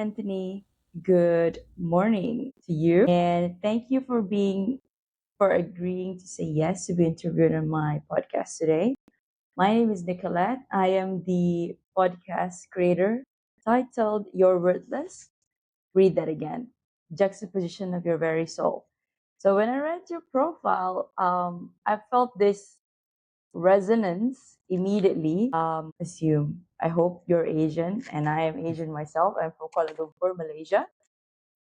Anthony. Good morning to you. And thank you for agreeing to say yes to be interviewed on my podcast today. My name is Nicolette. I am the podcast creator titled You're Worthless. Read that again. Juxtaposition of your very soul. So when I read your profile, I felt this resonance immediately. Assume. I hope you're Asian, and I am Asian myself. I'm from Kuala Lumpur, Malaysia.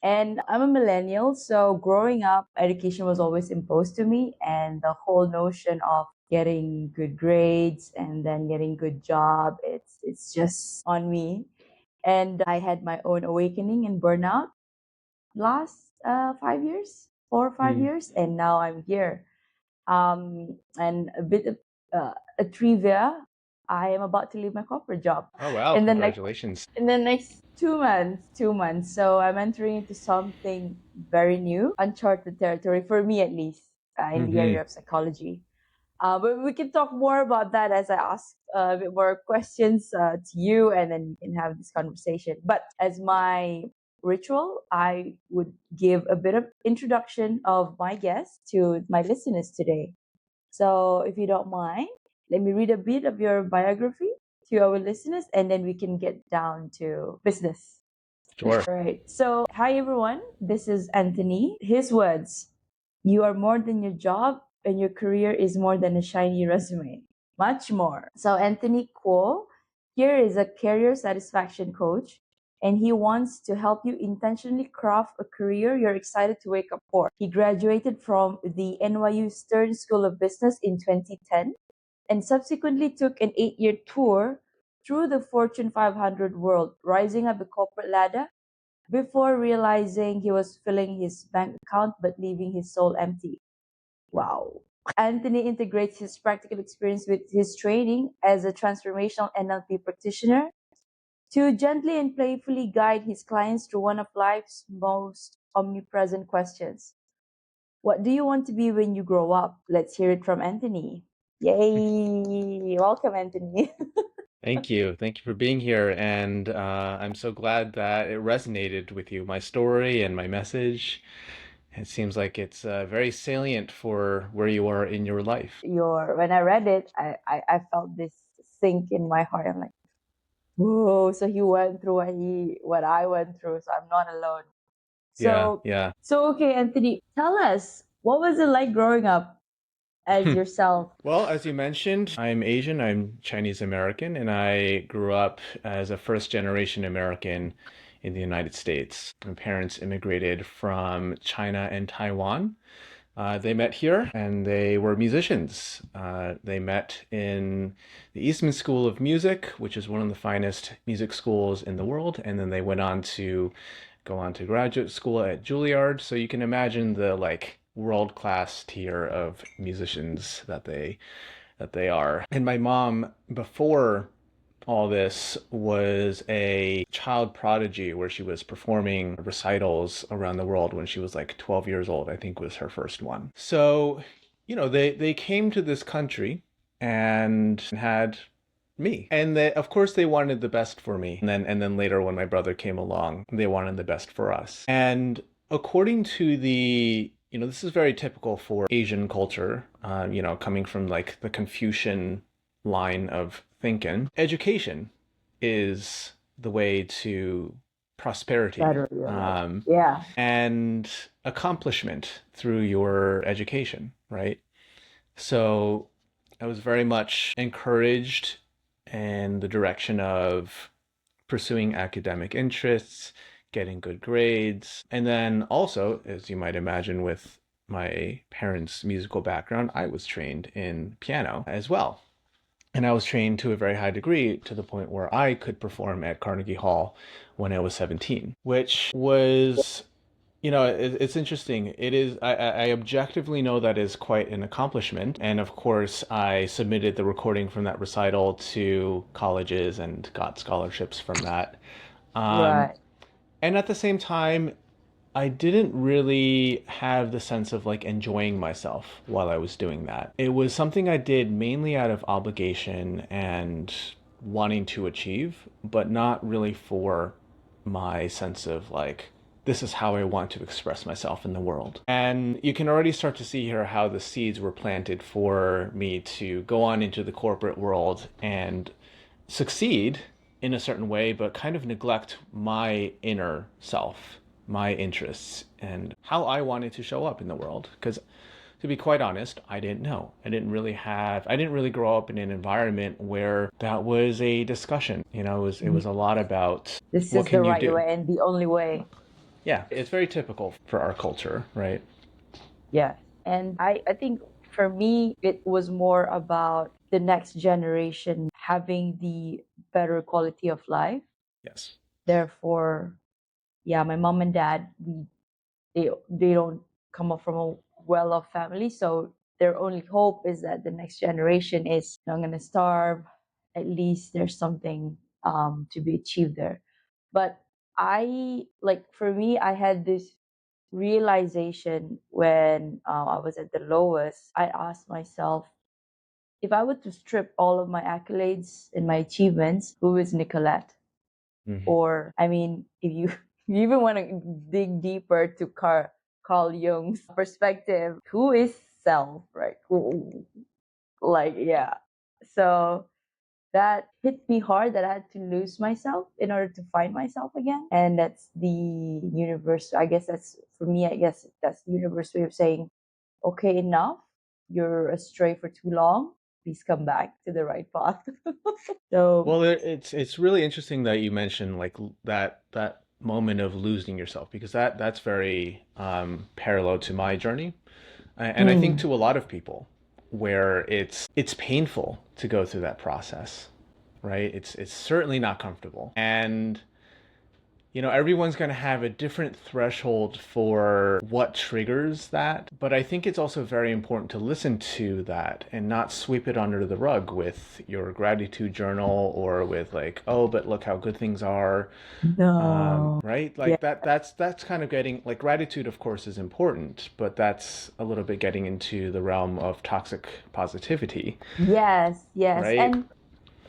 And I'm a millennial, so growing up, education was always imposed to me, and the whole notion of getting good grades and then getting good job, it's just on me. And I had my own awakening and burnout last 5 years, 4 or 5 years, and now I'm here. And a bit of a trivia. I am about to leave my corporate job Oh, wow. in the next Congratulations. 2 months. 2 months. So I'm entering into something very new, uncharted territory for me at least, in the Hmm. area of psychology. But we can talk more about that as I ask a bit more questions to you, and then we can have this conversation. But as my ritual, I would give a bit of introduction of my guest to my listeners today. So, if you don't mind, let me read a bit of your biography to our listeners, and then we can get down to business. Sure. All right. So, hi everyone. This is Anthony. His words: You are more than your job, and your career is more than a shiny resume. Much more. So, Anthony Kuo here is a career satisfaction coach, and he wants to help you intentionally craft a career you're excited to wake up for. He graduated from the NYU Stern School of Business in 2010 and subsequently took an 8-year tour through the Fortune 500 world, rising up the corporate ladder before realizing he was filling his bank account but leaving his soul empty. Wow. Anthony integrates his practical experience with his training as a transformational NLP practitioner to gently and playfully guide his clients through one of life's most omnipresent questions. What do you want to be when you grow up? Let's hear it from Anthony. Yay! Welcome, Anthony. Thank you. Thank you for being here. And I'm so glad that it resonated with you, my story and my message. It seems like it's very salient for where you are in your life. When I read it, I felt this sink in my heart. I'm like, whoa, so he went through what I went through, so I'm not alone. Yeah, So yeah. so okay, Anthony, tell us, what was it like growing up as yourself? Well, as you mentioned, I'm Asian, I'm Chinese American, and I grew up as a first generation American in the United States. My parents immigrated from China and Taiwan. They met here and they were musicians. They met in the Eastman School of Music, which is one of the finest music schools in the world. And then they went on to go on to graduate school at Juilliard. So you can imagine the like world-class tier of musicians that they are. And my mom, before all this, was a child prodigy where she was performing recitals around the world when she was like 12 years old, I think was her first one. So, they came to this country and had me. And of course they wanted the best for me. And then later when my brother came along, they wanted the best for us. And according to this is very typical for Asian culture, coming from like the Confucian line of thinking. Education is the way to prosperity, Better your life. Yeah. and accomplishment through your education, right? So I was very much encouraged in the direction of pursuing academic interests, getting good grades. And then also, as you might imagine, with my parents' musical background, I was trained in piano as well. And I was trained to a very high degree to the point where I could perform at Carnegie Hall when I was 17, which was, it's interesting. It is, I objectively know that is quite an accomplishment. And of course, I submitted the recording from that recital to colleges and got scholarships from that. Um, Right. and at the same time, I didn't really have the sense of like enjoying myself while I was doing that. It was something I did mainly out of obligation and wanting to achieve, but not really for my sense of like, this is how I want to express myself in the world. And you can already start to see here how the seeds were planted for me to go on into the corporate world and succeed in a certain way, but kind of neglect my inner self, my interests, and how I wanted to show up in the world. Because to be quite honest, I didn't know. I didn't really grow up in an environment where that was a discussion. It was a lot about This what is the can you right do? way and the only way. Yeah, it's very typical for our culture, right? Yeah. And I think for me, it was more about the next generation having the better quality of life. Yes. Therefore, yeah, my mom and dad, they don't come up from a well-off family, so their only hope is that the next generation is not going to starve. At least there's something to be achieved there. But I like for me, I had this realization when I was at the lowest. I asked myself, if I were to strip all of my accolades and my achievements, who is Nicolette? Hmm. Or, I mean, if you, you even want to dig deeper to Carl Jung's perspective, who is self, right? Like, yeah. So that hit me hard that I had to lose myself in order to find myself again. And that's the universe. I guess that's for me, I guess that's the universe way of saying, okay, enough. You're astray for too long. Please come back to the right path. So, Well, it's really interesting that you mentioned like that moment of losing yourself, because that's very parallel to my journey, and I think mm, to a lot of people, where it's painful to go through that process, right? It's certainly not comfortable, and everyone's going to have a different threshold for what triggers that. But I think it's also very important to listen to that and not sweep it under the rug with your gratitude journal or with like, oh, but look how good things are. no. Right? Yeah. Like that's kind of getting like gratitude, of course, is important, but that's a little bit getting into the realm of toxic positivity, Yes, yes. right?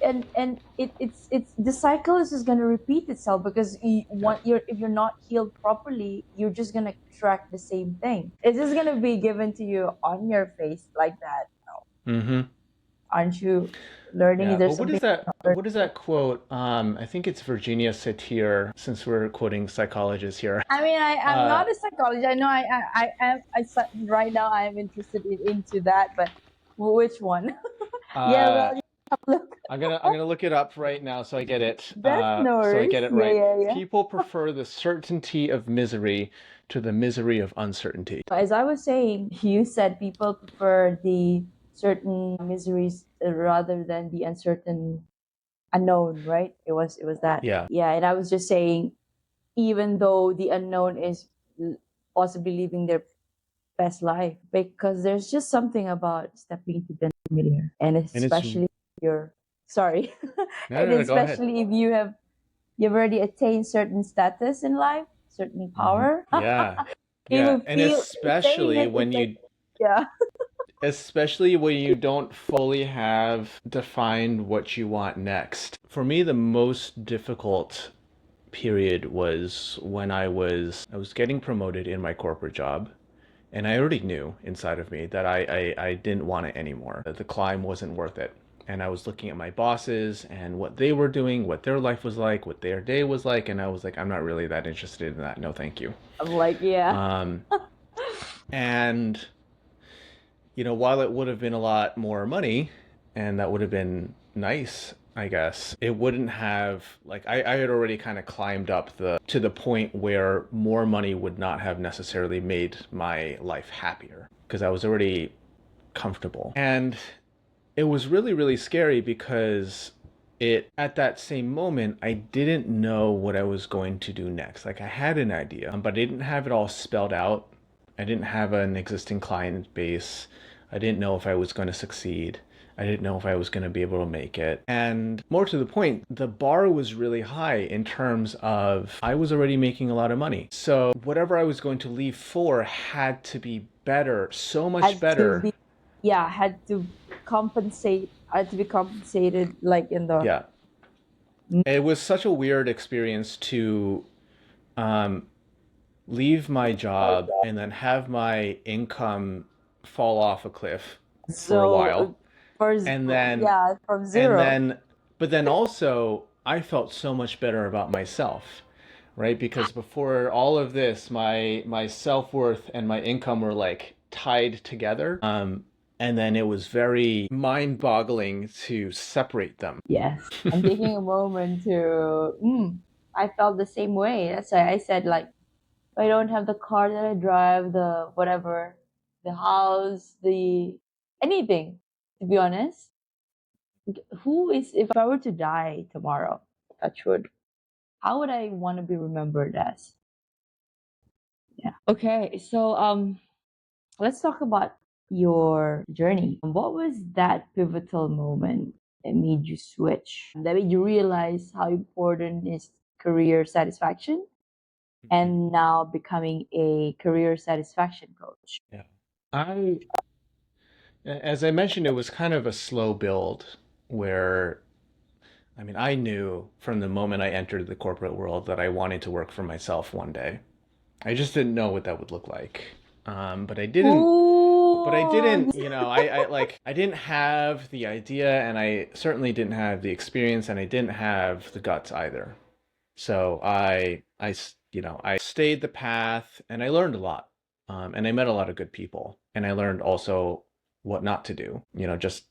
And it's the cycle is just gonna repeat itself because Yeah. you're if you're not healed properly, you're just gonna track the same thing. It's just gonna be given to you on your face like that. Mm-hmm. Aren't you learning? Is Yeah, there but something you're what is learning? that quote? I think it's Virginia Satir, since we're quoting psychologists here. I mean, I'm Uh, not a psychologist. I know I am right now I am interested into that, but which one? Yeah, well, uh, you have to look. I'm gonna look it up right now so I get it. That's no So I get worries. it Yeah, right. yeah, yeah. People prefer the certainty of misery to the misery of uncertainty. As I was saying, you said people prefer the certain miseries rather than the uncertain unknown, right? It was that. Yeah, Yeah, and I was just saying, even though the unknown is possibly living their best life, because there's just something about stepping into the familiar, and and it's especially if you're sorry, no, and no, no. Go ahead. especially if you've already attained certain status in life, certain Hmm. power, Yeah, it yeah, will and feel saying it. It's like yeah. especially when you don't fully have defined what you want next. For me, the most difficult period was when I was getting promoted in my corporate job, and I already knew inside of me that I didn't want it anymore. That the climb wasn't worth it. And I was looking at my bosses and what they were doing, what their life was like, what their day was like, and I was like, I'm not really that interested in that. No, thank you. I'm like, yeah. Um, and while it would have been a lot more money, and that would have been nice, I guess, it wouldn't have like I had already kind of climbed up the to the point where more money would not have necessarily made my life happier because I was already comfortable. And it was really, really scary because it at that same moment I didn't know what I was going to do next. Like I had an idea, but I didn't have it all spelled out. I didn't have an existing client base. I didn't know if I was going to succeed. I didn't know if I was going to be able to make it. And more to the point, the bar was really high in terms of I was already making a lot of money. So whatever I was going to leave for had to be better, so much Had to better. be, yeah, had to compensate, had to be compensated like in the Yeah. It was such a weird experience to um, leave my job and then have my income fall off a cliff for a So while. And then, yeah, from and zero. then, but then also, I felt so much better about myself, right? Because before all of this, my self-worth and my income were like tied together. And then it was very mind-boggling to separate them. Yes. I'm taking a moment to, I felt the same way. That's why I said, like, if I don't have the car that I drive, the whatever, the house, the anything, to be honest, who is, if I were to die tomorrow, touch wood, how would I want to be remembered as? Yeah. Okay. So, let's talk about your journey. What was that pivotal moment that made you switch? That made you realize how important is career satisfaction and now becoming a career satisfaction coach? Yeah. I, as I mentioned, it was kind of a slow build where, I mean, I knew from the moment I entered the corporate world that I wanted to work for myself one day. I just didn't know what that would look like. But I didn't, Ooh, I didn't have the idea and I certainly didn't have the experience and I didn't have the guts either. So I stayed the path and I learned a lot. And I met a lot of good people and I learned also what not to do. Just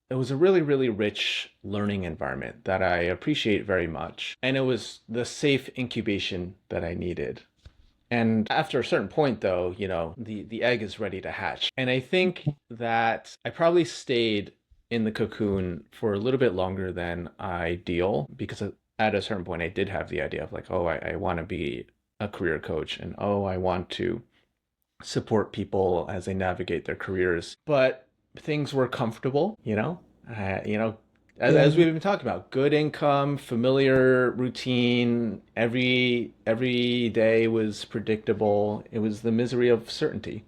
it was a really, really rich learning environment that I appreciate very much. And it was the safe incubation that I needed. And after a certain point, though, the egg is ready to hatch. And I think that I probably stayed in the cocoon for a little bit longer than ideal because at a certain point, I did have the idea of like, oh, I want to be a career coach and oh, I want to support people as they navigate their careers. But things were comfortable, as yeah, we've been talking about, good income, familiar routine, every day was predictable. It was the misery of certainty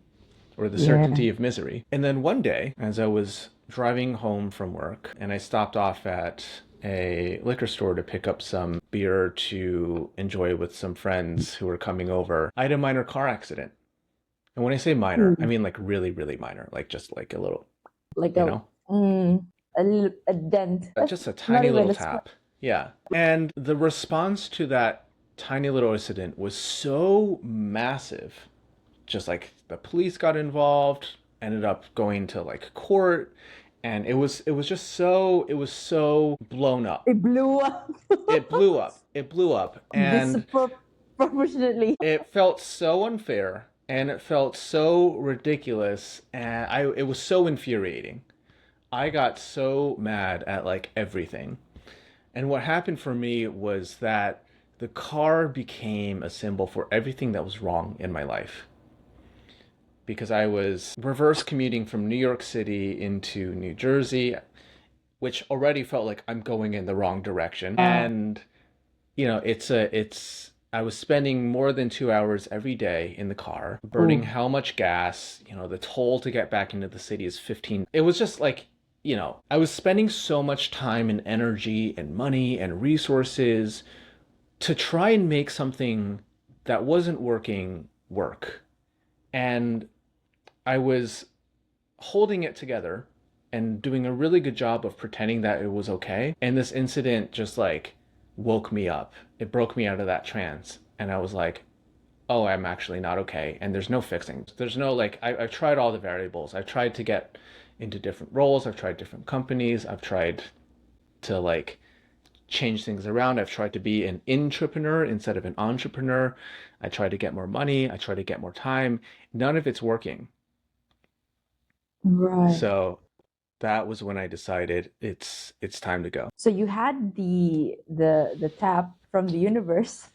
or the yeah, certainty of misery. And then one day, as I was driving home from work and I stopped off at a liquor store to pick up some beer to enjoy with some friends who were coming over, I had a minor car accident. And when I say minor, I ooh, mean like really, really minor, like just like a little, like you know, a dent, just a not tiny even little a scratch. tap. Yeah. And the response to that tiny little incident was so massive. Just like the police got involved, ended up going to like court, and it was so blown up. It blew up It blew up. It blew up. And disproportionately. it felt so unfair and it felt so ridiculous and it was so infuriating. I got so mad at like everything. And what happened for me was that the car became a symbol for everything that was wrong in my life. Because I was reverse commuting from New York City into New Jersey, which already felt like I'm going in the wrong direction. And I was spending more than 2 hours every day in the car, burning Oh, how much gas, the toll to get back into the city is 15. It was just like, I was spending so much time and energy and money and resources to try and make something that wasn't working work. And I was holding it together and doing a really good job of pretending that it was okay. And this incident just like woke me up. It broke me out of that trance. And I was like, oh, I'm actually not okay. And there's no fixing. There's no like, I've tried all the variables. I've tried to get into different roles. I've tried different companies. I've tried to like change things around. I've tried to be an intrapreneur instead of an entrepreneur. I tried to get more money. I tried to get more time. None of it's working. right. So that was when I decided it's time to go. So you had the tap from the universe,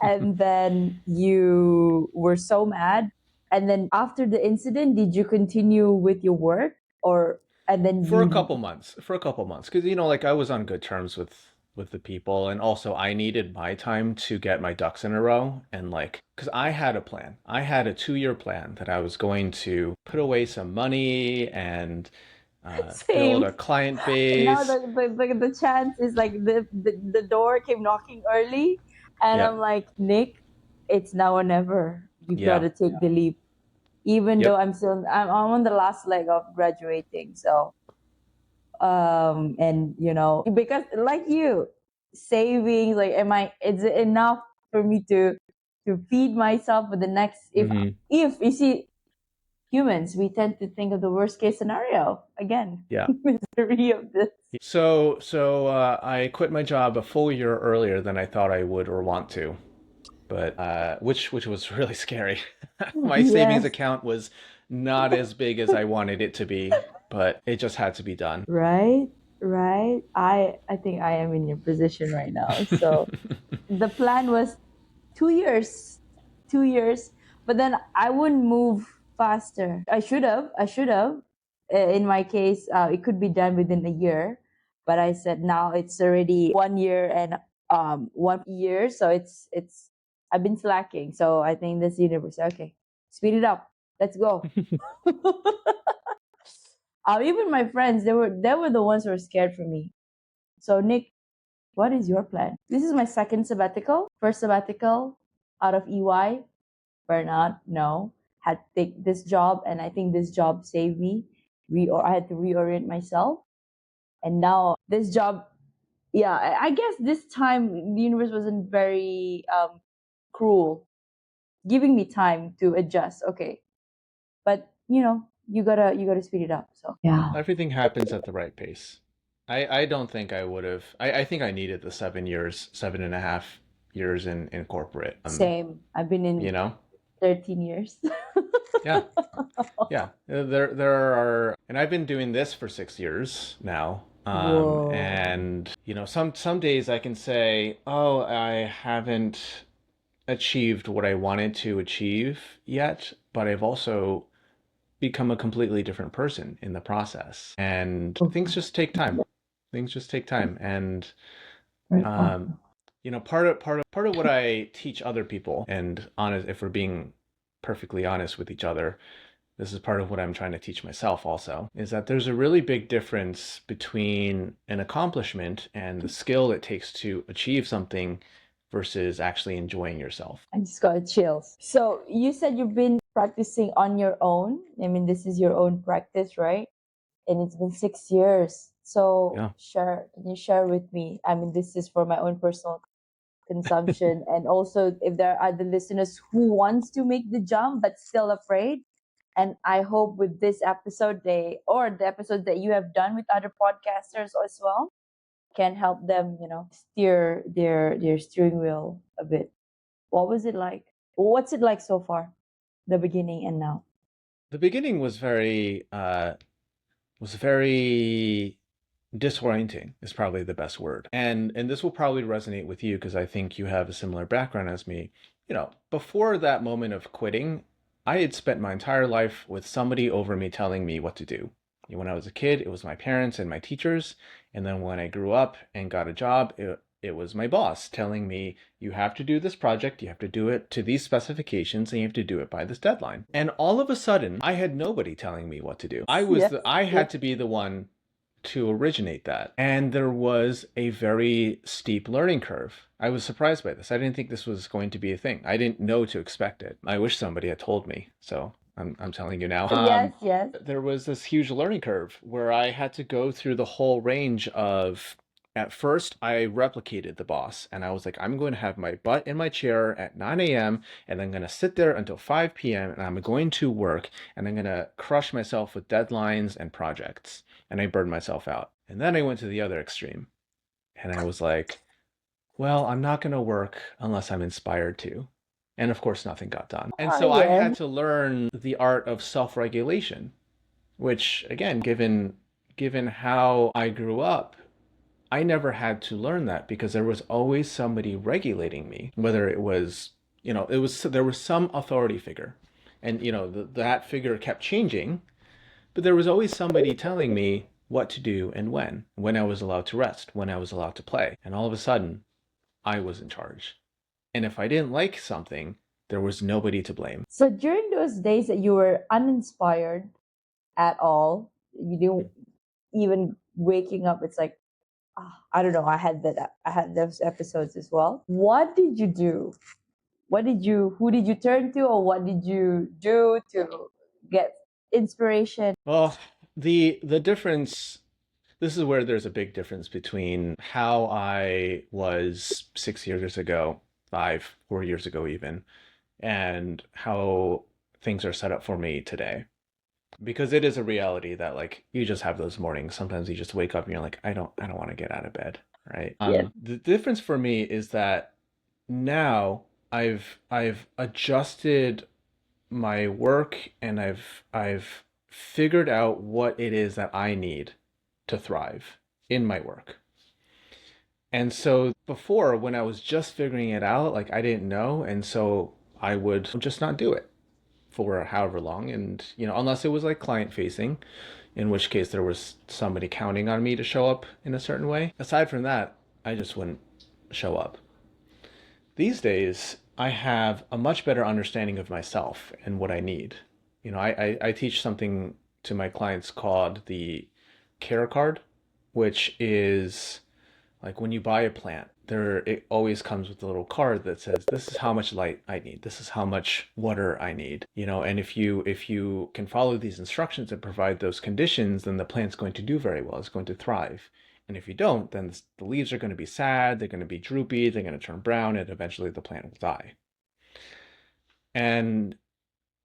and then you were so mad. And then after the incident, did you continue with your work, or and then For a you? couple months, because like I was on good terms with the people, and also I needed my time to get my ducks in a row, and like because I had a plan, I had a 2-year plan that I was going to put away some money and build Same. a client And now base. the chance is like the door came knocking early, and Yeah, I'm like, Nick, it's now or never. You yeah, gotta take the leap. Even though yep. I'm on the last leg of graduating. So and because like you, savings, like, am I is it enough for me to feed myself for the next, Hmm. if you see, humans, we tend to think of the worst case scenario again. Yeah. Misery of this. So I quit my job a full year earlier than I thought I would or want to, but which was really scary. My savings Yes. account was not as big as I wanted it to be, but it just had to be done. Right, right. I think I am in your position right now. So the plan was 2 years, 2 years, but then I wouldn't move faster. I should have. In my case, it could be done within a year, but I said now it's already 1 year and 1 year, so it's I've been slacking. So I think this universe, okay, speed it up. Let's go. Even my friends, they were the ones who were scared for me. So Nick, what is your plan? This is my second sabbatical. First sabbatical out of EY, burnout. No, had to take this job, and I think this job saved me. I had to reorient myself, and now this job. Yeah, I guess this time the universe wasn't very cruel, giving me time to adjust. Okay, but you gotta speed it up. So yeah, Everything happens at the right pace. I don't think I would have. I think I needed the 7 years, 7.5 years in corporate. same. I've been You in know? 13 years. Yeah. Yeah. There are, and I've been doing this for 6 years now. Whoa. And some days I can say, oh, I haven't achieved what I wanted to achieve yet, but I've also become a completely different person in the process. And things Okay. just take time. Things just take time. And Right um, on. part of what I teach other people, and honest, if we're being perfectly honest with each other, this is part of what I'm trying to teach myself also, is that there's a really big difference between an accomplishment and the skill it takes to achieve something versus actually enjoying yourself. I just got chills. So you said you've been practicing on your own. I mean, this is your own practice, right? And it's been 6 years. So Yeah. can you share with me? I mean, this is for my own personal consumption, and also if there are other listeners who wants to make the jump but still afraid. And I hope with this episode, or the episodes that you have done with other podcasters as well, can help them, steer their steering wheel a bit. What was it like? What's it like so far? The beginning and now. The beginning was very disorienting is probably the best word. And this will probably resonate with you because I think you have a similar background as me. Before that moment of quitting, I had spent my entire life with somebody over me telling me what to do. When I was a kid, it was my parents and my teachers. And then when I grew up and got a job, it was my boss telling me, you have to do this project, you have to do it to these specifications, and you have to do it by this deadline. And all of a sudden, I had nobody telling me what to do. Yes. I had to be the one to originate that. And there was a very steep learning curve. I was surprised by this. I didn't think this was going to be a thing. I didn't know to expect it. I wish somebody had told me. So I'm telling you now. Yes, yes. There was this huge learning curve where I had to go through the whole range of. At first, I replicated the boss, and I was like, I'm going to have my butt in my chair at 9 a.m., and I'm going to sit there until 5 p.m., and I'm going to work, and I'm going to crush myself with deadlines and projects. And I burned myself out. And then I went to the other extreme, and I was like, well, I'm not going to work unless I'm inspired to. And of course, nothing got done. And so I Yes. had to learn the art of self-regulation, which again, given how I grew up, I never had to learn that because there was always somebody regulating me, whether it was, there was some authority figure. And, that figure kept changing, but there was always somebody telling me what to do and when I was allowed to rest, when I was allowed to play. And all of a sudden, I was in charge. And if I didn't like something, there was nobody to blame. So during those days that you were uninspired at all, you didn't. even waking up, it's like, I don't know. I had those episodes as well. What did you do? Who did you turn to, or what did you do to get inspiration? Well, the difference, this is where there's a big difference between how I was 6 years ago, 4 years ago even, and how things are set up for me today. Because it is a reality that like you just have those mornings. Sometimes you just wake up and you're like, I don't want to get out of bed, right? Yes. The difference for me is that now I've adjusted my work and I've figured out what it is that I need to thrive in my work. And so before, when I was just figuring it out, like I didn't know, and so I would just not do it for however long. And, unless it was like client facing, in which case there was somebody counting on me to show up in a certain way. Aside from that, I just wouldn't show up. These days, I have a much better understanding of myself and what I need. I teach something to my clients called the care card, which is like when you buy a plant, it always comes with a little card that says, this is how much light I need. This is how much water I need. And if you can follow these instructions and provide those conditions, then the plant's going to do very well. It's going to thrive. And if you don't, then the leaves are going to be sad, they're going to be droopy, they're going to turn brown, and eventually the plant will die. And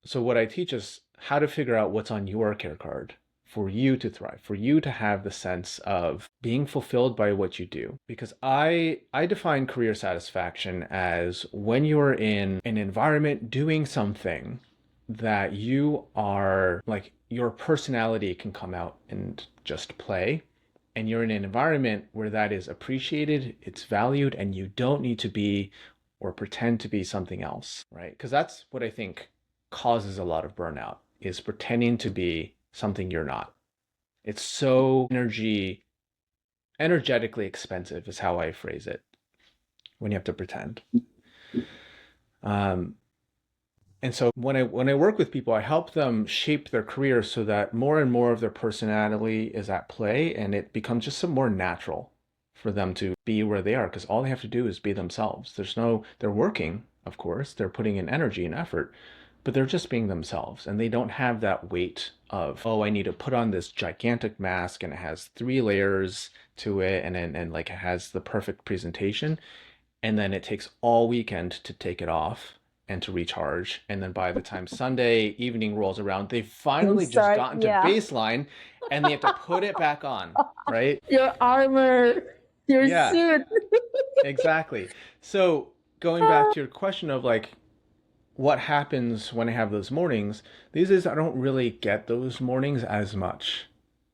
so what I teach is how to figure out what's on your care card for you to thrive, for you to have the sense of being fulfilled by what you do. Because I define career satisfaction as when you're in an environment doing something that you are like your personality can come out and just play. And you're in an environment where that is appreciated, it's valued, and you don't need to be or pretend to be something else, right? Because that's what I think causes a lot of burnout, is pretending to be something you're not. It's so energetically expensive is how I phrase it, when you have to pretend. Um, and so when I work with people, I help them shape their career so that more and more of their personality is at play, and it becomes just some more natural for them to be where they are, because all they have to do is be themselves. They're working, of course, they're putting in energy and effort, but they're just being themselves, and they don't have that weight of, oh, I need to put on this gigantic mask and it has 3 layers to it, and like it has the perfect presentation, and then it takes all weekend to take it off and to recharge. And then by the time Sunday evening rolls around, they've You finally just start, gotten to yeah. baseline and they have to put it back on, right? Your armor, your Yeah, suit. exactly. So going back to your question of like, what happens when I have those mornings, these days I don't really get those mornings as much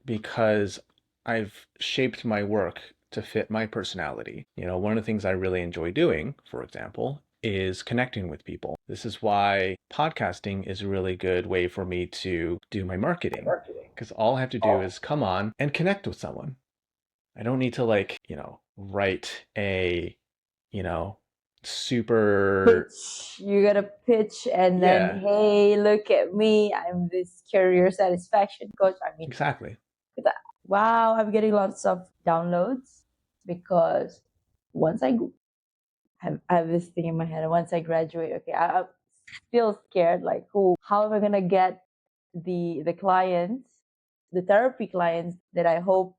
because I've shaped my work to fit my personality. One of the things I really enjoy doing, for example, is connecting with people. This is why podcasting is a really good way for me to do my marketing, because all I have to do is come on and connect with someone. I don't need to like, write a, you know, super, Pitch. You gotta pitch, and then, yeah, hey, look at me. I'm this career satisfaction coach. I mean, exactly. wow, I'm getting lots of downloads because once I have this thing in my head. And once I graduate, okay, I'm still scared. Like, how am I gonna get the clients, the therapy clients that I hope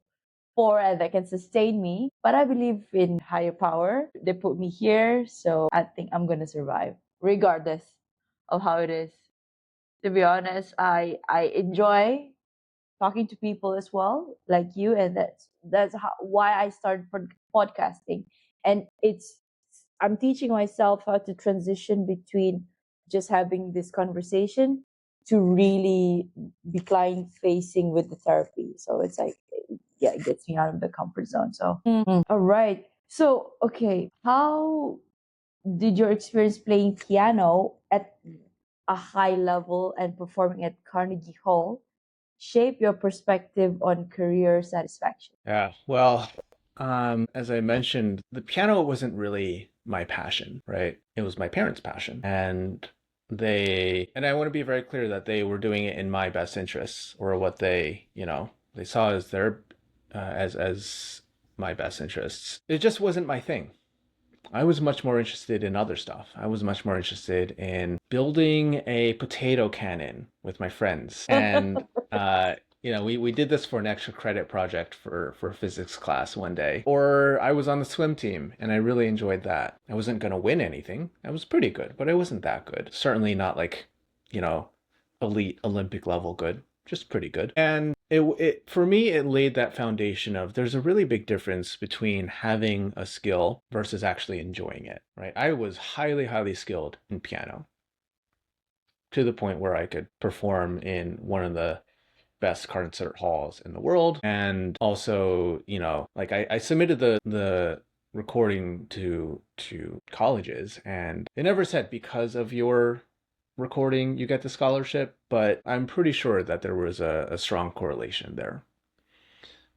for and that can sustain me? But I believe in higher power. They put me here, so I think I'm gonna survive, regardless of how it is. To be honest, I enjoy talking to people as well, like you, and why I started podcasting. And I'm teaching myself how to transition between just having this conversation to really be client facing with the therapy. So it's like, yeah, it gets me out of the comfort zone. So all right. So okay, how did your experience playing piano at a high level and performing at Carnegie Hall shape your perspective on career satisfaction? Yeah. Well, as I mentioned, the piano wasn't really my passion, right? It was my parents' passion. And I want to be very clear that they were doing it in my best interests, or what they saw as their as my best interests. It just wasn't my thing. I was much more interested in other stuff. I was much more interested in building a potato cannon with my friends. And, we did this for an extra credit project for physics class one day. Or I was on the swim team and I really enjoyed that. I wasn't going to win anything. I was pretty good, but I wasn't that good. Certainly not like, you know, elite Olympic level good, just pretty good. And it for me, it laid that foundation of there's a really big difference between having a skill versus actually enjoying it, right? I was highly, highly skilled in piano to the point where I could perform in one of the best concert halls in the world. And also, like I submitted the recording to colleges and they never said because of your recording you get the scholarship, but I'm pretty sure that there was a strong correlation there.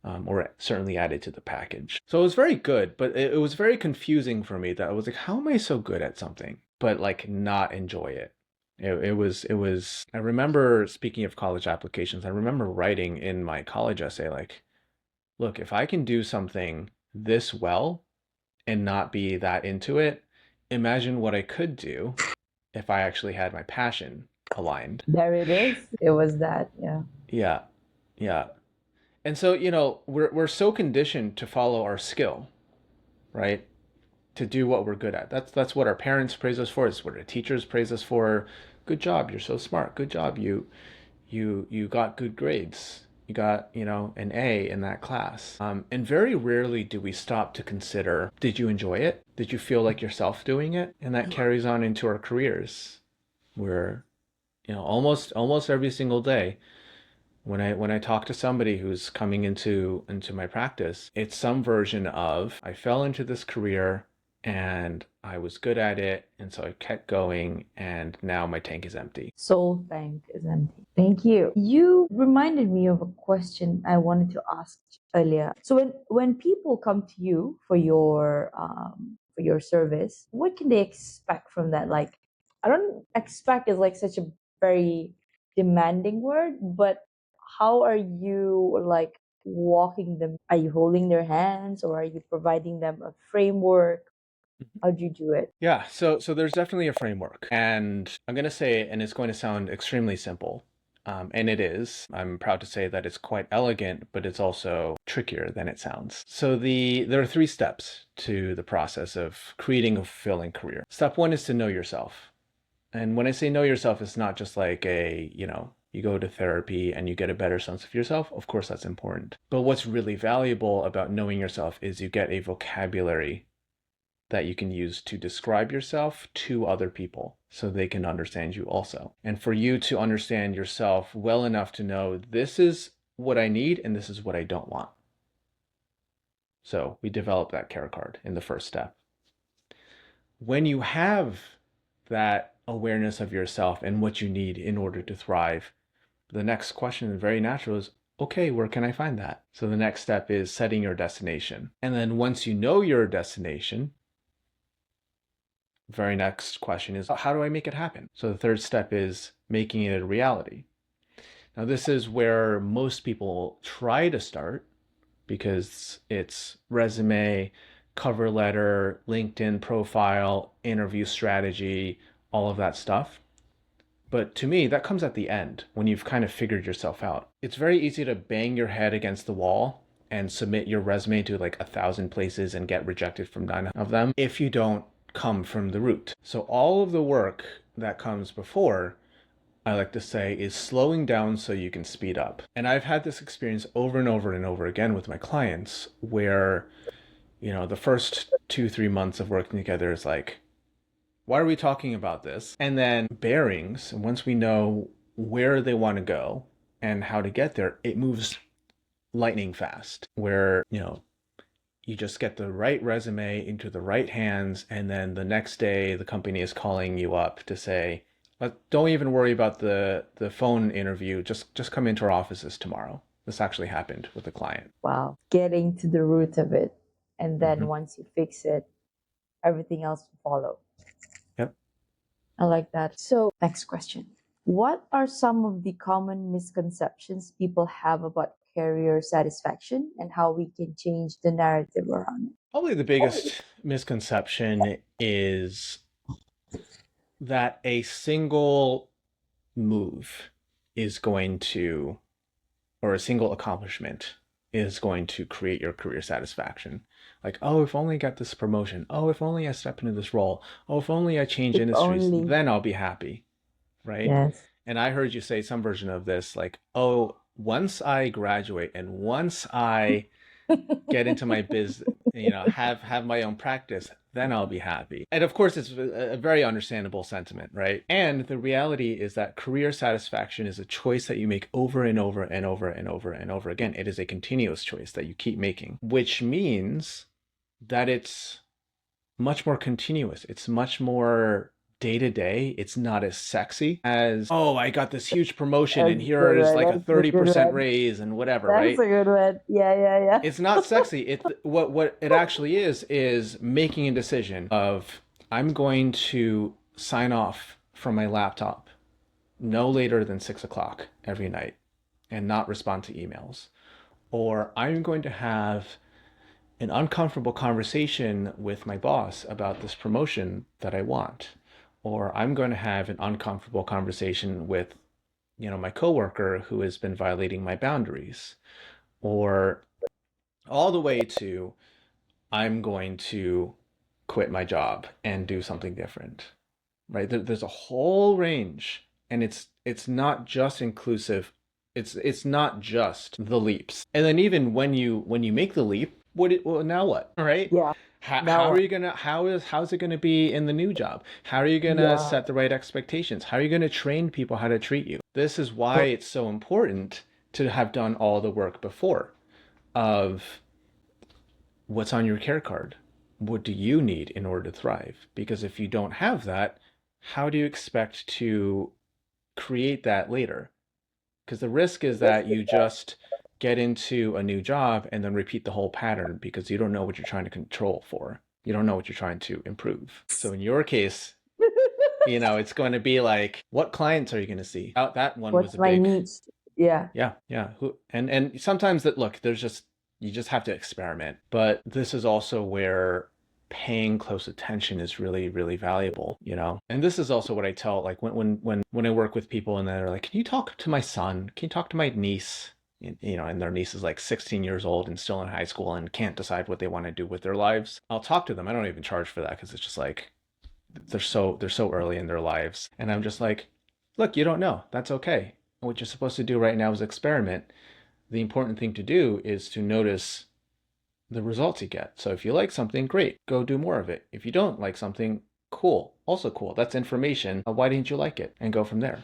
Or certainly added to the package. So it was very good, but it was very confusing for me that I was like, how am I so good at something, but like not enjoy it? It was, I remember, speaking of college applications, I remember writing in my college essay, like, look, if I can do something this well and not be that into it, imagine what I could do if I actually had my passion aligned. There it is. It was that, yeah. Yeah, yeah. And so, we're so conditioned to follow our skill, right? To do what we're good at. That's what our parents praise us for. It's what our teachers praise us for. Good job, you're so smart. Good job, you got good grades. You got, an A in that class. And very rarely do we stop to consider, did you enjoy it? Did you feel like yourself doing it? And that carries on into our careers, where, almost every single day, when I talk to somebody who's coming into my practice, it's some version of I fell into this career and I was good at it, and so I kept going, and now my tank is empty. Soul tank is empty. Thank you. You reminded me of a question I wanted to ask earlier. So when people come to you for your service, what can they expect from that? Like, I don't expect is like such a very demanding word, but how are you like walking them? Are you holding their hands or are you providing them a framework? How do you do it? Yeah, so there's definitely a framework, and I'm gonna say, and it's going to sound extremely simple, and it is. I'm proud to say that it's quite elegant, but it's also trickier than it sounds. So there are 3 steps to the process of creating a fulfilling career. Step 1 is to know yourself, and when I say know yourself, it's not just like you go to therapy and you get a better sense of yourself. Of course, that's important. But what's really valuable about knowing yourself is you get a vocabulary that you can use to describe yourself to other people so they can understand you also. And for you to understand yourself well enough to know this is what I need and this is what I don't want. So we develop that care card in the first step. When you have that awareness of yourself and what you need in order to thrive, the next question, very natural, is okay, where can I find that? So the next step is setting your destination. And then once you know your destination, very next question is, how do I make it happen? So the third step is making it a reality. Now, this is where most people try to start because it's resume, cover letter, LinkedIn profile, interview strategy, all of that stuff. But to me, that comes at the end when you've kind of figured yourself out. It's very easy to bang your head against the wall and submit your resume to like 1,000 places and get rejected from 9 of them if you don't come from the root. So all of the work that comes before, I like to say, is slowing down so you can speed up. And I've had this experience over and over and over again with my clients where, the first 2-3 months of working together is like, why are we talking about this? And then bearings, once we know where they want to go and how to get there, it moves lightning fast where, you just get the right resume into the right hands, and then the next day the company is calling you up to say, don't even worry about the phone interview, just come into our offices tomorrow. This actually happened with a client. Wow. Getting to the root of it. And then Mm-hmm. once you fix it, everything else will follow. Yep. I like that. So, next question. What are some of the common misconceptions people have about career satisfaction and how we can change the narrative around it. Probably the biggest misconception is that a single move is going to, or a single accomplishment is going to create your career satisfaction. Like, oh, if only I got this promotion. Oh, if only I step into this role. Oh, if only I change If industries, only. then I'll be happy, right? Yes. And I heard you say some version of this, like, oh, once I graduate and once I get into my biz, have my own practice, then I'll be happy. And of course, it's a very understandable sentiment, right? And the reality is that career satisfaction is a choice that you make over and over and over and over and over again. It is a continuous choice that you keep making, which means that it's much more continuous. It's much more day to day. It's not as sexy as, oh, I got this huge promotion That's and a here good is one. like a That's a good 30% one. raise and whatever, That's right? a good one. Yeah, yeah, yeah. It's not sexy. It what it actually is making a decision of, I'm going to sign off from my laptop no later than 6 o'clock every night and not respond to emails. Or I'm going to have an uncomfortable conversation with my boss about this promotion that I want. Or I'm going to have an uncomfortable conversation with, my coworker who has been violating my boundaries. Or all the way to, I'm going to quit my job and do something different, right? There's a whole range, and it's not just inclusive. It's not just the leaps. And then even when you make the leap, well, now what, right? Yeah. How Now, are you gonna how's it gonna be in the new job? How are you gonna yeah. set the right expectations? How are you gonna train people how to treat you? This is why it's so important to have done all the work before of what's on your care card. What do you need in order to thrive? Because if you don't have that, how do you expect to create that later? Because the risk is that you just get into a new job and then repeat the whole pattern because you don't know what you're trying to control for. You don't know what you're trying to improve. So in your case, it's going to be like, what clients are you going to see? That one was What's a my big, niche? Yeah. yeah. And sometimes that, look, there's just, you just have to experiment. But this is also where paying close attention is really, really valuable. And this is also what I tell, like when I work with people and they're like, can you talk to my son? Can you talk to my niece? And their niece is like 16 years old and still in high school and can't decide what they want to do with their lives. I'll talk to them. I don't even charge for that because it's just like, they're so early in their lives. And I'm just like, look, you don't know. That's okay. What you're supposed to do right now is experiment. The important thing to do is to notice the results you get. So if you like something, great, go do more of it. If you don't like something, cool, also cool. That's information. Why didn't you like it? And go from there.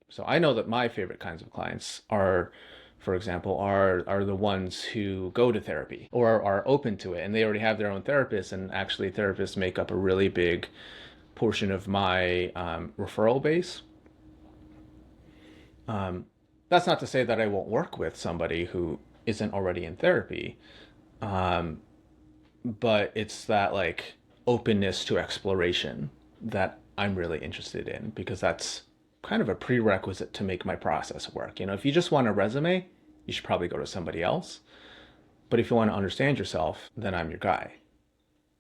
So I know that my favorite kinds of clients are, for example, are the ones who go to therapy or are open to it, and they already have their own therapist. And actually, therapists make up a really big portion of my referral base. That's not to say that I won't work with somebody who isn't already in therapy, but it's that like openness to exploration that I'm really interested in, because that's kind of a prerequisite to make my process work. If you just want a resume, you should probably go to somebody else. But if you want to understand yourself, then I'm your guy,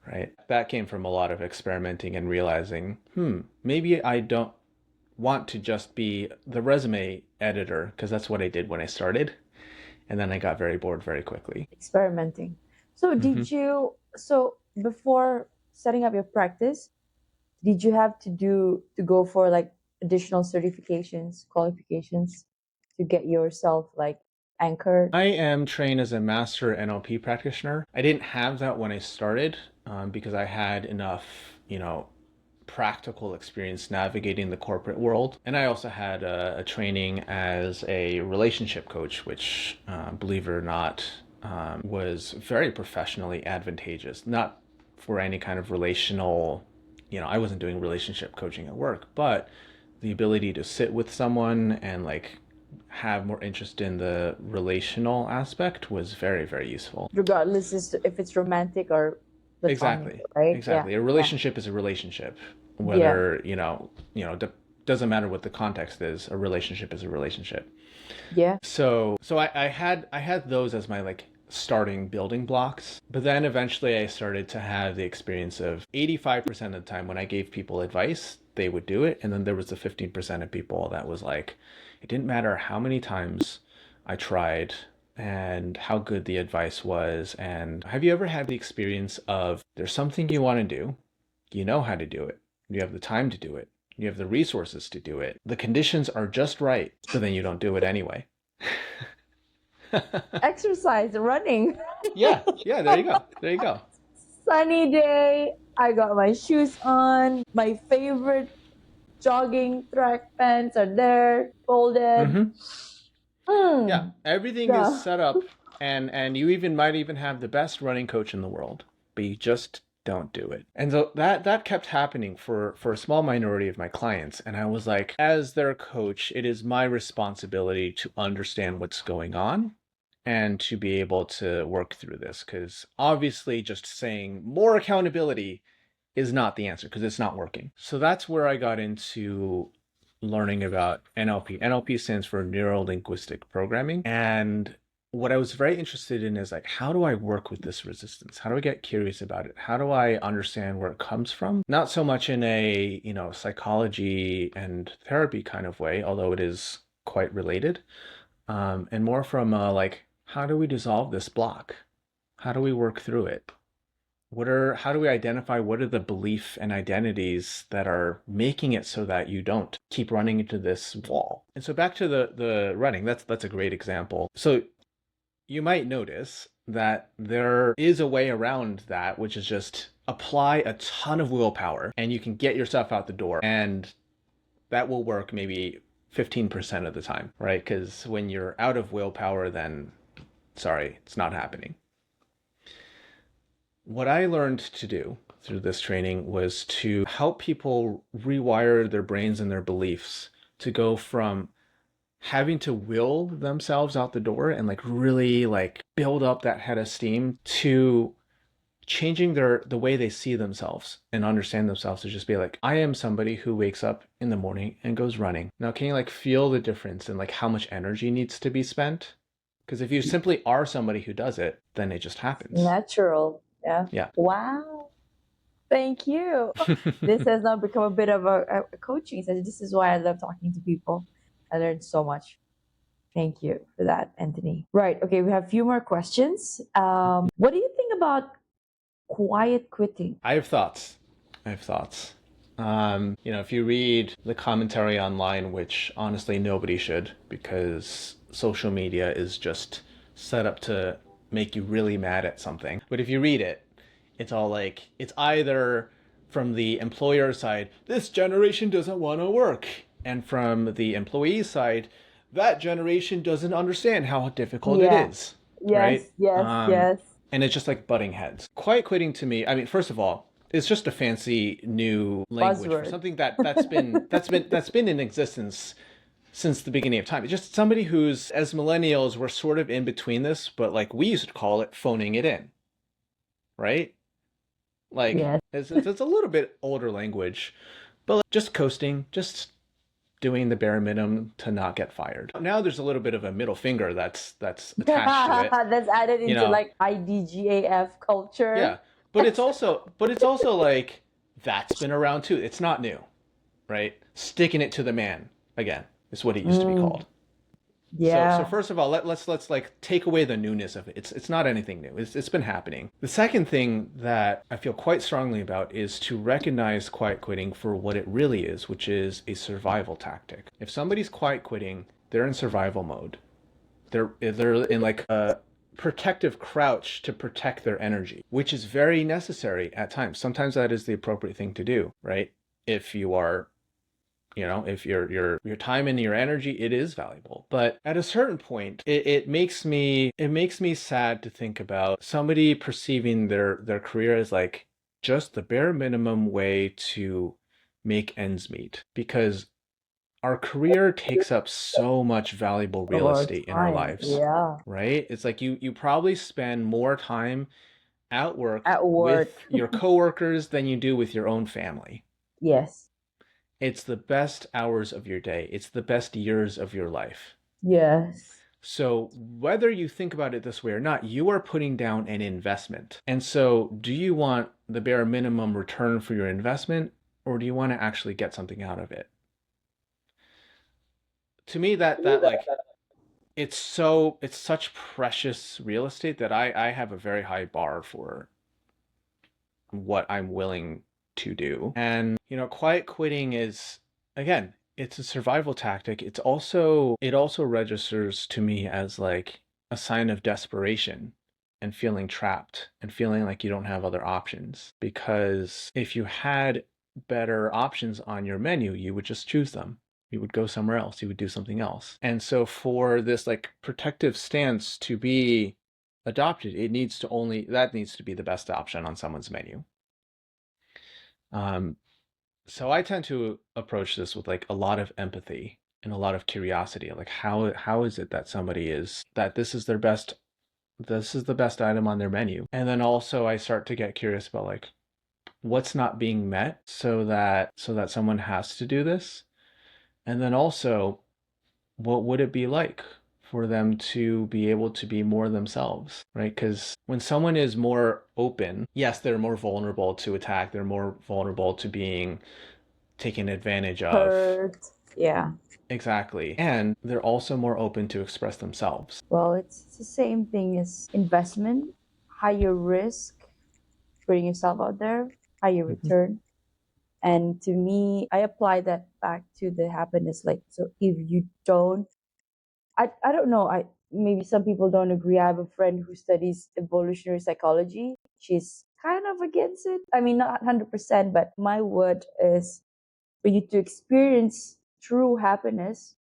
right? That came from a lot of experimenting and realizing, maybe I don't want to just be the resume editor, because that's what I did when I started. And then I got very bored very quickly. Experimenting. So Mm-hmm. so before setting up your practice, did you have to go for like additional certifications, qualifications to get yourself like anchored? I am trained as a master NLP practitioner. I didn't have that when I started because I had enough, practical experience navigating the corporate world. And I also had a training as a relationship coach, which, believe it or not, was very professionally advantageous. Not for any kind of relational, I wasn't doing relationship coaching at work, but the ability to sit with someone and like have more interest in the relational aspect was very, very useful. Regardless if it's romantic or platonic, Exactly. right? Yeah, Exactly. A yeah, relationship is a relationship, yeah. whether, doesn't matter what the context is, a relationship is a relationship. Yeah. So I had those as my like starting building blocks. But then eventually I started to have the experience of 85% of the time when I gave people advice, they would do it. And then there was the 15% of people that was like, it didn't matter how many times I tried and how good the advice was. And have you ever had the experience of there's something you want to do, you know how to do it, you have the time to do it, you have the resources to do it, the conditions are just right, but then you don't do it anyway? Exercise, running. Yeah, yeah, there you go. There you go. Sunny day. I got my shoes on. My favorite jogging track pants are there, folded. Mm-hmm. Yeah, Mm, everything is yeah. set up, and you even might even have the best running coach in the world, but you just don't do it. And so that kept happening for a small minority of my clients, and I was like, as their coach, it is my responsibility to understand what's going on and to be able to work through this, because obviously just saying more accountability is not the answer because it's not working. So that's where I got into learning about NLP. NLP stands for Neuro Linguistic Programming. And what I was very interested in is like, how do I work with this resistance? How do I get curious about it? How do I understand where it comes from? Not so much in a, psychology and therapy kind of way, although it is quite related, and more from like, how do we dissolve this block? How do we work through it? How do we identify what are the belief and identities that are making it so that you don't keep running into this wall? And so back to the running, that's a great example. So you might notice that there is a way around that, which is just apply a ton of willpower and you can get yourself out the door. And that will work maybe 15% of the time, right? Because when you're out of willpower, then sorry, it's not happening. What I learned to do through this training was to help people rewire their brains and their beliefs to go from having to will themselves out the door and like really like build up that head of steam to changing the way they see themselves and understand themselves, to just be like, I am somebody who wakes up in the morning and goes running. Now, can you like feel the difference in like how much energy needs to be spent? Because if you simply are somebody who does it, then it just happens. Natural. Yeah. Yeah. Wow. Thank you. This has now become a bit of a coaching session. This is why I love talking to people. I learned so much. Thank you for that, Anthony. Right. Okay. We have a few more questions. What do you think about quiet quitting? I have thoughts. I have thoughts. If you read the commentary online, which honestly nobody should, because social media is just set up to make you really mad at something. But if you read it, it's all like, it's either from the employer side, this generation doesn't want to work. And from the employee side, that generation doesn't understand how difficult it Yeah. is. Yes. Right? Yes. Yes. And it's just like butting heads. Quiet quitting to me, I mean, first of all, it's just a fancy new language for Buzzword. something that's been in existence since the beginning of time. It's just somebody who's, as millennials, we're sort of in between this, but like we used to call it phoning it in, right? Like Yes. it's a little bit older language, but like, just coasting, just doing the bare minimum to not get fired. Now there's a little bit of a middle finger that's attached to it. That's added You into know, like IDGAF culture. yeah, but it's also like that's been around too. It's not new, right? Sticking it to the man again is what it used to be Mm, called. So yeah. first of all, let's like take away the newness of it. It's not anything new. It's been happening. The second thing that I feel quite strongly about is to recognize quiet quitting for what it really is, which is a survival tactic. If somebody's quiet quitting, they're in survival mode. They're in like a protective crouch to protect their energy, which is very necessary at times. Sometimes that is the appropriate thing to do, right? If you are, if your time and your energy, it is valuable. But at a certain point, it makes me sad to think about somebody perceiving their career as like just the bare minimum way to make ends meet, because our career takes up so much valuable Of real our estate in our time. lives, Yeah. right? It's like you probably spend more time at work At with work. your coworkers than you do with your own family. Yes. It's the best hours of your day. It's the best years of your life. Yes. So whether you think about it this way or not, you are putting down an investment. And so do you want the bare minimum return for your investment, or do you want to actually get something out of it? To me, that like it's such precious real estate that I have a very high bar for what I'm willing to do. And, quiet quitting is, again, it's a survival tactic. It also registers to me as like a sign of desperation and feeling trapped and feeling like you don't have other options. Because if you had better options on your menu, you would just choose them. You would go somewhere else. You would do something else. And so for this like protective stance to be adopted, that needs to be the best option on someone's menu. Um, so I tend to approach this with like a lot of empathy and a lot of curiosity. Like how is it that somebody is that this is the best item on their menu? And then also I start to get curious about like what's not being met so that someone has to do this. And then also what would it be like for them to be able to be more themselves, right? Because when someone is more open, yes, they're more vulnerable to attack, they're more vulnerable to being taken advantage of. Hurt. Yeah. Exactly. And they're also more open to express themselves. Well, it's the same thing as investment. Higher risk, putting yourself out there, higher Mhm. return. And to me, I apply that back to the happiness. Like, so if you don't, I don't know, maybe some people don't agree. I have a friend who studies evolutionary psychology. She's kind of against it. I mean, not 100%, but my word is for you to experience true happiness,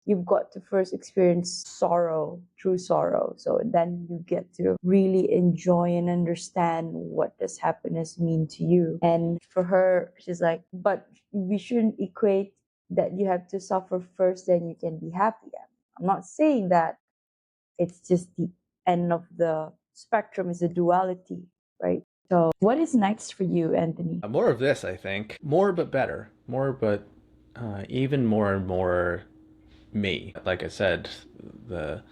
you've got to first experience sorrow, true sorrow. So then you get to really enjoy and understand what does happiness mean to you. And for her, she's like, but we shouldn't equate that you have to suffer first, then you can be happy. I'm not saying that. It's just the end of the spectrum is a duality, right? So what is next for you, Anthony? More of this, I think. More but better. More but even more and more me. Like I said, the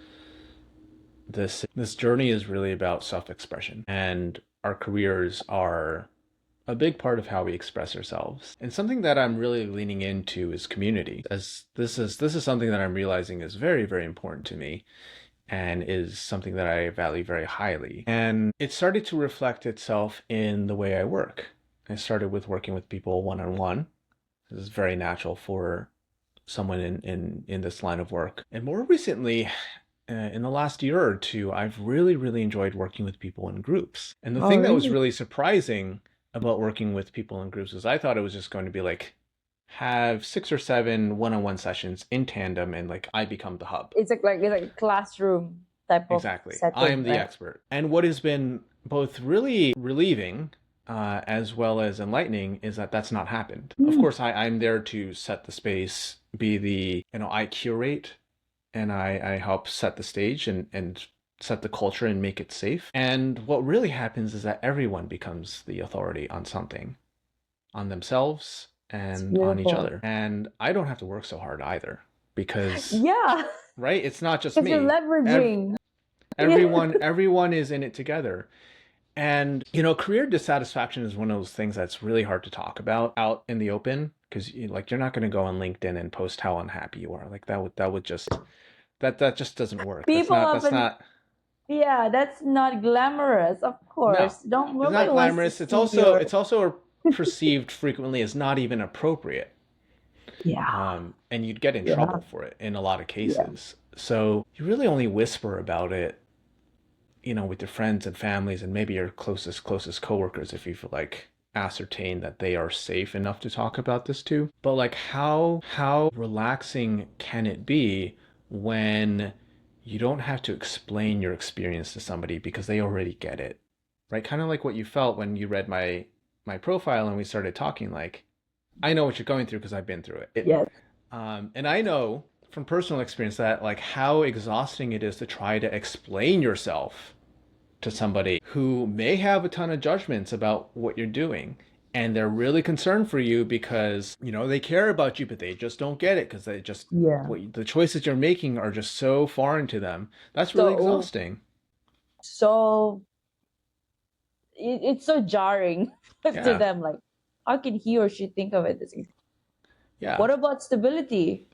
this journey is really about self-expression, and our careers are a big part of how we express ourselves. And something that I'm really leaning into is community, as this is something that I'm realizing is very, very important to me and is something that I value very highly. And it started to reflect itself in the way I work. I started with working with people one-on-one. This is very natural for someone in this line of work. And more recently, in the last year or two, I've really, really enjoyed working with people in groups. And the Oh, thing that was really? really surprising about working with people in groups is I thought it was just going to be like have 6 or 7 one-on-one sessions in tandem and like I become the hub. It's like a classroom type of Exactly. I setting, am the right? expert. And what has been both really relieving as well as enlightening is that that's not happened. Of Mm, course, I'm there to set the space, be the, I curate and I help set the stage and set the culture and make it safe. And what really happens is that everyone becomes the authority on something, on themselves it's and on each beautiful. other. And I don't have to work so hard either because, Yeah, right, it's not just because you're me. leveraging. Yeah. Everyone is in it together. And, career dissatisfaction is one of those things that's really hard to talk about out in the open because like you're not going to go on LinkedIn and post how unhappy you are. Like that would just that just doesn't work. People That's often, not yeah, that's not glamorous, of no. course. Don't It's not nobody wants to glamorous. see your, It's also perceived frequently as not even appropriate. yeah, And you'd get in yeah, trouble for it in a lot of yeah. cases. So you really only whisper about it, with your friends and families and maybe your closest coworkers if you've like ascertained that they are safe enough to talk about this too. But like how relaxing can it be when you don't have to explain your experience to somebody because they already get it. Right? Kind of like what you felt when you read my profile and we started talking like I know what you're going through because I've been through it. Yes. And I know from personal experience that like how exhausting it is to try to explain yourself to somebody who may have a ton of judgments about what you're doing. and they're really concerned for you because they care about you, but they just don't get it because they just Yeah. the choices you're making are just so foreign to them. That's really So, exhausting. so it's so jarring to Yeah. them. Like, how can he or she think of it this way? Yeah. What about stability?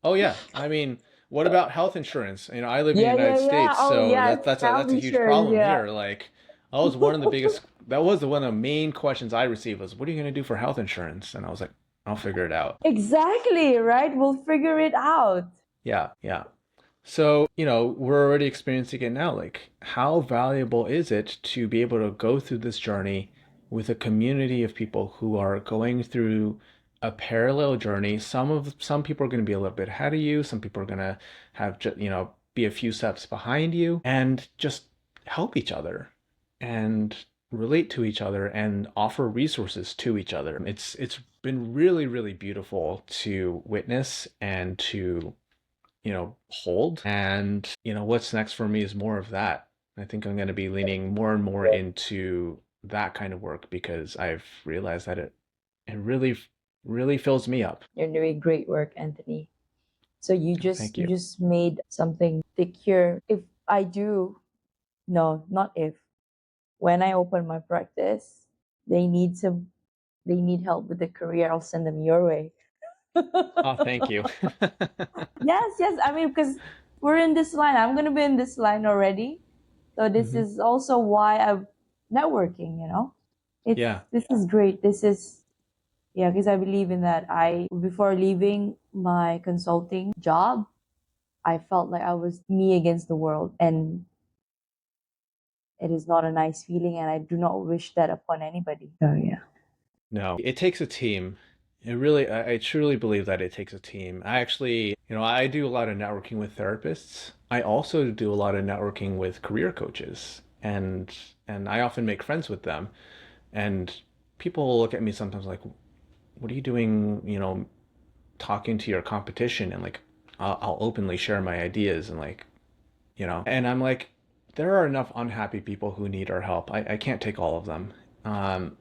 Oh yeah. I mean, what about health insurance? I live in the Yeah, United yeah, yeah. States, Oh, so yes. that's Health a huge insurance. problem Yeah. here. Like, that was one of the biggest. That was one of the main questions I received was, "What are you going to do for health insurance?" And I was like, "I'll figure it out." Exactly, right? We'll figure it out. Yeah, yeah. So, we're already experiencing it now. Like, how valuable is it to be able to go through this journey with a community of people who are going through a parallel journey? Some people are going to be a little bit ahead of you. Some people are going to have, be a few steps behind you, and just help each other and relate to each other and offer resources to each other. It's been really, really beautiful to witness and to hold. And, what's next for me is more of that. I think I'm going to be leaning more and more into that kind of work because I've realized that it really, really fills me up. You're doing great work, Anthony. So you Oh, just thank you you. just made something secure. If I do, no, not if. When I open my practice, they need some they need help with the career, I'll send them your way. Oh, thank you. Yes, yes. I mean, because we're in this line. I'm gonna be in this line already. So this Hmm. is also why I'm networking, you know? It's Yeah. this is great. This is yeah, because I believe in that. I before leaving my consulting job, I felt like I was me against the world, and it is not a nice feeling, and I do not wish that upon anybody. So yeah. No, it takes a team. I truly believe that it takes a team. I actually, I do a lot of networking with therapists. I also do a lot of networking with career coaches, and I often make friends with them. And people will look at me sometimes like, "What are you doing? Talking to your competition?" And like, I'll openly share my ideas and like, and I'm like, there are enough unhappy people who need our help. I can't take all of them. Um,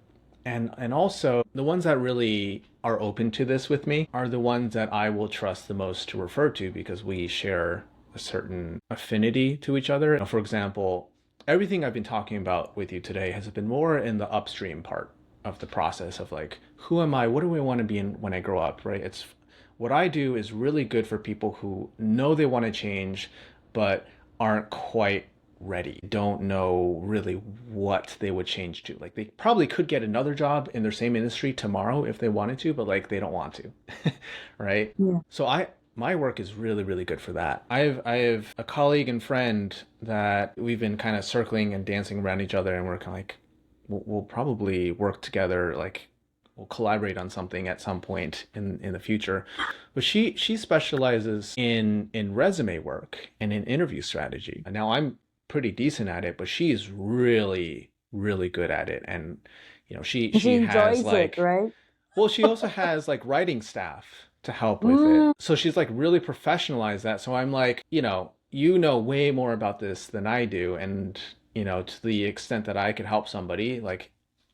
and also the ones that really are open to this with me are the ones that I will trust the most to refer to because we share a certain affinity to each other. For example, everything I've been talking about with you today has been more in the upstream part of the process of like, who am I? What do I want to be in when I grow up, right? It's what I do is really good for people who know they want to change, but aren't quite ready, don't know really what they would change to. Like they probably could get another job in their same industry tomorrow if they wanted to, but like they don't want to. Right? Yeah. So I my work is really, really good for that. I have a colleague and friend that we've been kind of circling and dancing around each other, and we're kind of like, we'll probably work together, like we'll collaborate on something at some point in the future. But she specializes in resume work and in interview strategy. And now I'm pretty decent at it, but she's really, really good at it. And She she has enjoys it, like, right? well, she also has like writing staff to help with it. Mm, So she's like really professionalized that. So I'm like, you know way more about this than I do. And, to the extent that I could help somebody, like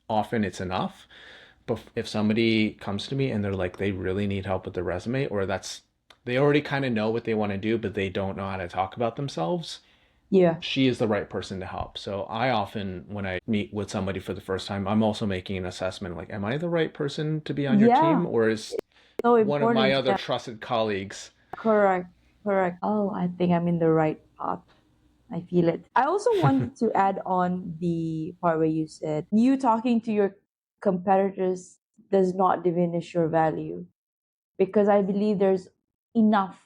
often it's enough. But if somebody comes to me and they're like, they really need help with their resume, or they already kind of know what they want to do, but they don't know how to talk about themselves, yeah. she is the right person to help. So I often, when I meet with somebody for the first time, I'm also making an assessment like, am I the right person to be on your Yeah. team? Or is So one of my important. other Yeah. trusted colleagues? Correct. Correct. Oh, I think I'm in the right path. I feel it. I also wanted to add on the part where you said you talking to your competitors does not diminish your value, because I believe there's enough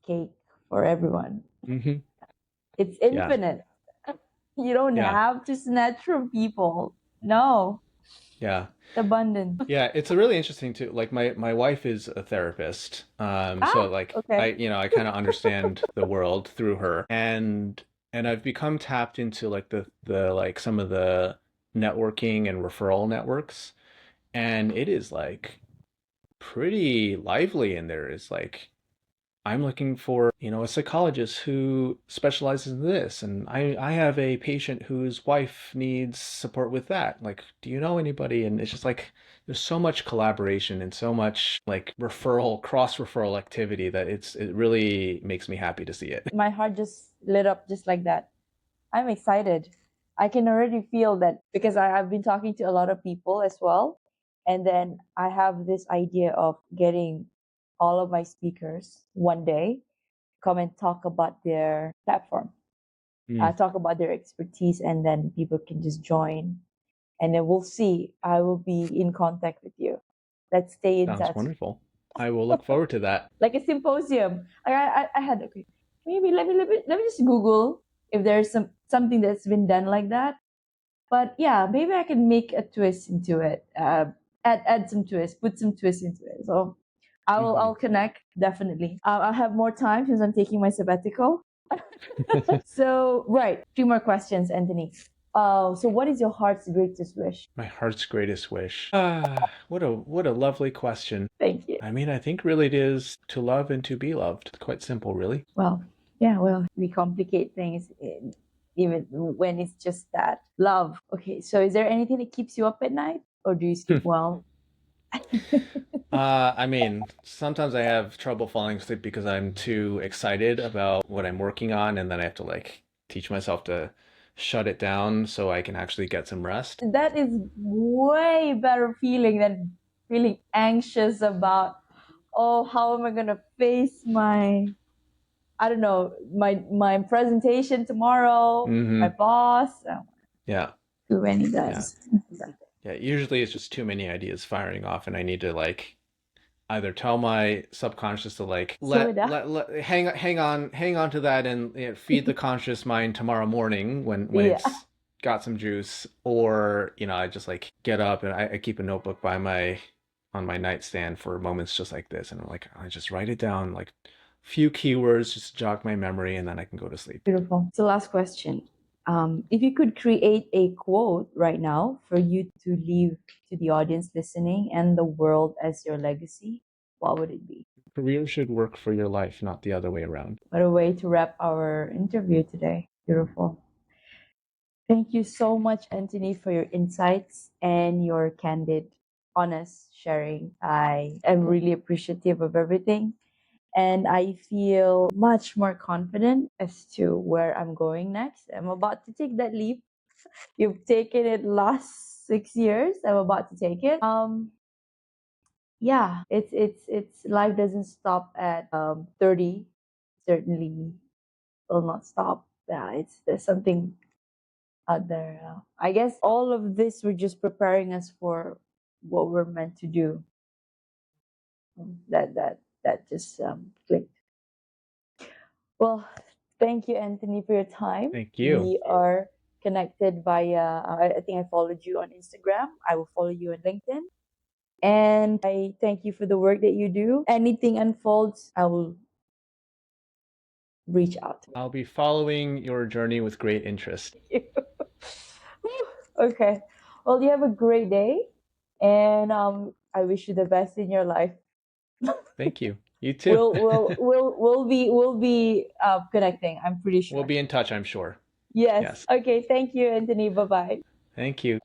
cake for everyone. Hmm. It's Yeah. infinite. You don't Yeah. have to snatch from people. No, Yeah. it's abundant. Yeah, it's a really interesting too. Like my wife is a therapist. So Ah, like okay. I kind of understand the world through her, and I've become tapped into like the like some of the networking and referral networks, and it is like pretty lively in there. It's like I'm looking for, a psychologist who specializes in this, and I have a patient whose wife needs support with that. Like, do you know anybody? And it's just like there's so much collaboration and so much like referral, cross referral activity that it really makes me happy to see it. My heart just lit up just like that. I'm excited. I can already feel that because I've been talking to a lot of people as well. And then I have this idea of getting all of my speakers one day come and talk about their platform, Mm, talk about their expertise, and then people can just join. And then we'll see. I will be in contact with you. Let's stay in sounds touch. wonderful. I will look forward to that. Like a symposium. I had okay. Maybe let me just Google if there's something that's been done like that. But yeah, maybe I can make a twist into it. Add some twist, put some twist into it. So I'll connect definitely. I'll have more time since I'm taking my sabbatical. So right, three more questions, Anthony. So what is your heart's greatest wish? My heart's greatest wish. Ah, what a lovely question. Thank you. I mean, I think really it is to love and to be loved. Quite simple, really. Well, yeah, well, we complicate things even when it's just that love. Okay, so is there anything that keeps you up at night, or do you sleep well? I mean, sometimes I have trouble falling asleep because I'm too excited about what I'm working on, and then I have to like teach myself to shut it down so I can actually get some rest. That is way better feeling than feeling anxious about, oh, how am I gonna face my, I don't know, my presentation tomorrow, my Mm-hmm. boss. Yeah. Too many Yeah. guys. Yeah. Usually it's just too many ideas firing off, and I need to like either tell my subconscious to like Slow it down. hang on to that and feed the conscious mind tomorrow morning when Yeah. it's got some juice, or I just like get up and I keep a notebook by my on my nightstand for moments just like this, and I'm like I just write it down like few keywords just to jog my memory, and then I can go to sleep. Beautiful. So, last question. If you could create a quote right now for you to leave to the audience listening and the world as your legacy, what would it be? Career should work for your life, not the other way around. What a way to wrap our interview today. Beautiful. Thank you so much, Anthony, for your insights and your candid, honest sharing. I am really appreciative of everything. And I feel much more confident as to where I'm going next. I'm about to take that leap. You've taken it last 6 years. I'm about to take it. Yeah, it's life doesn't stop at 30. Certainly will not stop. Yeah, it's there's something out there. I guess all of this we're just preparing us for what we're meant to do. That just clicked. Well, thank you, Anthony, for your time. Thank you. We are connected via, I think I followed you on Instagram. I will follow you on LinkedIn. And I thank you for the work that you do. Anything unfolds, I will reach out to I'll be following your journey with great interest. you. Okay. Well, you have a great day. And I wish you the best in your life. Thank you. You too. We'll be connecting. I'm pretty We'll sure. be in touch, I'm sure. Yes. Yes. Okay. Thank you, Anthony. Bye bye. Thank you.